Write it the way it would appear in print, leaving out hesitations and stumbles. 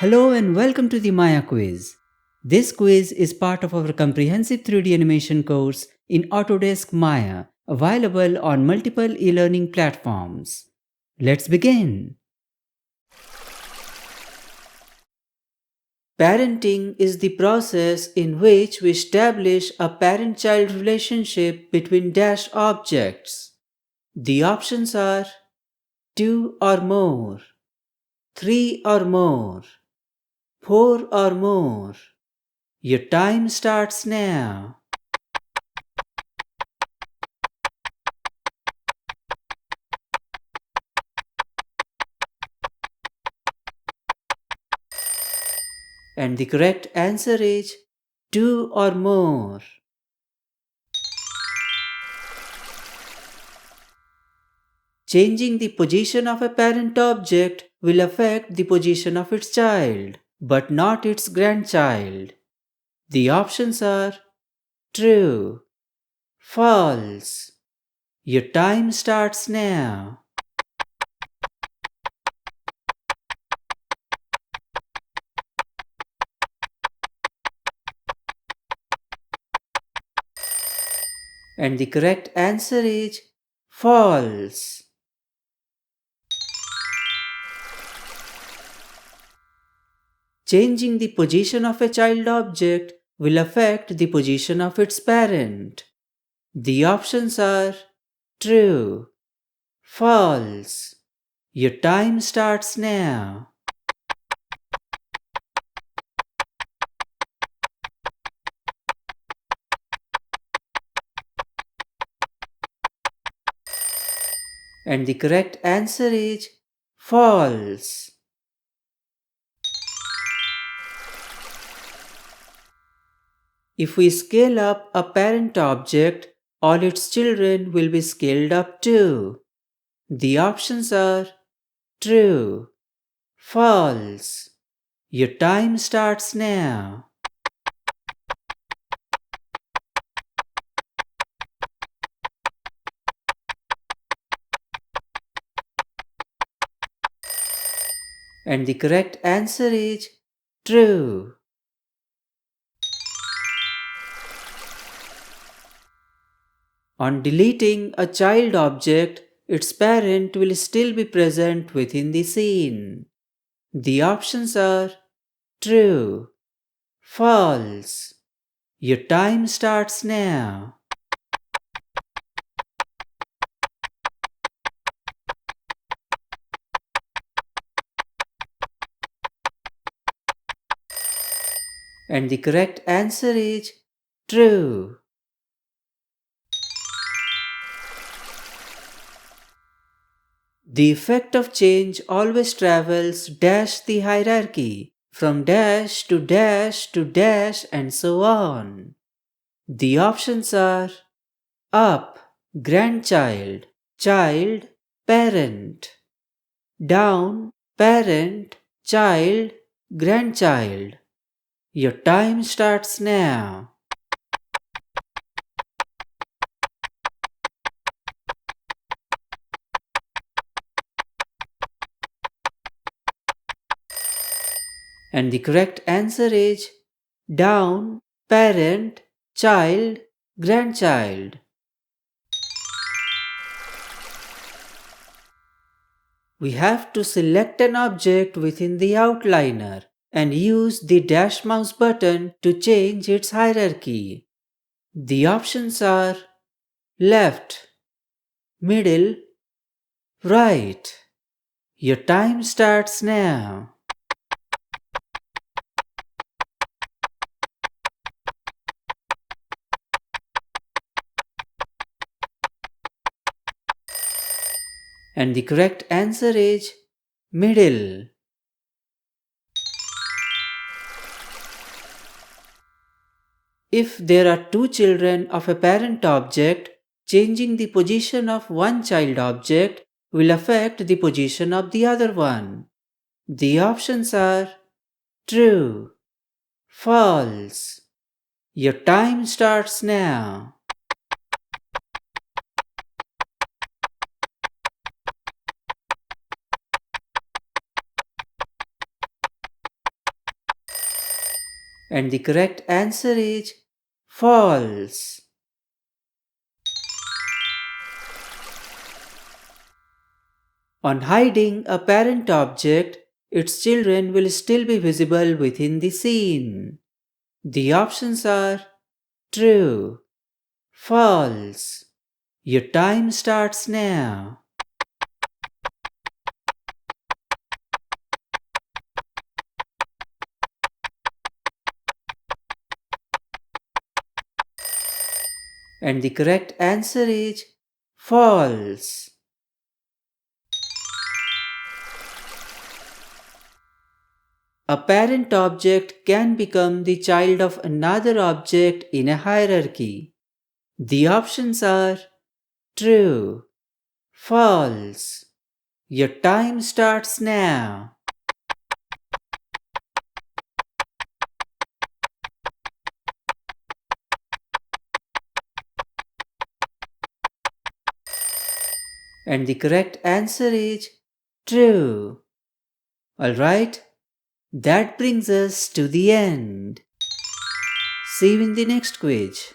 Hello and welcome to the Maya quiz. This quiz is part of our comprehensive 3D animation course in Autodesk Maya, available on multiple e-learning platforms. Let's begin. Parenting is the process in which we establish a parent-child relationship between dash objects. The options are 2 or more, 3 or more, 4 or more. Your time starts now. And the correct answer is 2 or more. Changing the position of a parent object will affect the position of its child, but not its grandchild. The options are true, false. Your time starts now. And the correct answer is false. Changing the position of a child object will affect the position of its parent. The options are true, false. Your time starts now. And the correct answer is false. If we scale up a parent object, all its children will be scaled up too. The options are true, false. Your time starts now. And the correct answer is true. On deleting a child object, its parent will still be present within the scene. The options are true, false. Your time starts now. And the correct answer is true. The effect of change always travels dash the hierarchy, from dash to dash to dash and so on. The options are up, grandchild, child, parent. Down, parent, child, grandchild. Your time starts now. And the correct answer is down, parent, child, grandchild. We have to select an object within the outliner and use the dash mouse button to change its hierarchy. The options are left, middle, right. Your time starts now. And the correct answer is middle. If there are two children of a parent object, changing the position of one child object will affect the position of the other one. The options are true, false. Your time starts now. And the correct answer is false. On hiding a parent object, its children will still be visible within the scene. The options are true, false. Your time starts now. And the correct answer is false. A parent object can become the child of another object in a hierarchy. The options are true, false. Your time starts now. And the correct answer is true. Alright, that brings us to the end. See you in the next quiz.